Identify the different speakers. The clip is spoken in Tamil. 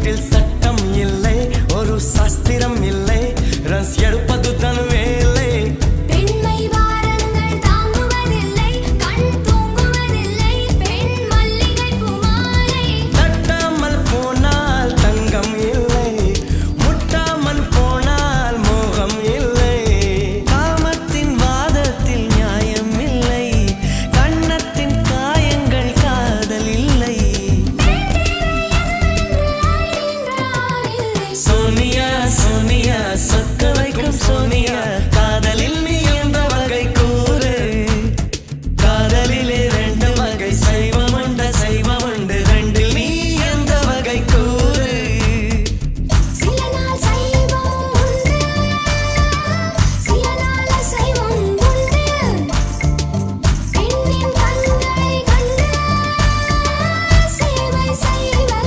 Speaker 1: வீட்டில் சட்டம் இல்லை, ஒரு சாஸ்திரம் இல்லை, ரன்ஸ் எடுப்பது தன் வேலை.
Speaker 2: பெண்மை வாரங்கள் தாங்குவதில்லை, கண் தூங்குவதில்லை, பெண் மல்லிகை பூமாலை.
Speaker 1: தட்டாமல் போனால் தங்கம் இல்லை, முட்டாமல் போனால் மோகம் இல்லை. காமத்தின் வாதத்தில் நியாயம் இல்லை, கண்ணத்தின் காயங்கள் காதல் இல்லை. சோனியா சோனியா சொக்க வைக்கும் சோனியா.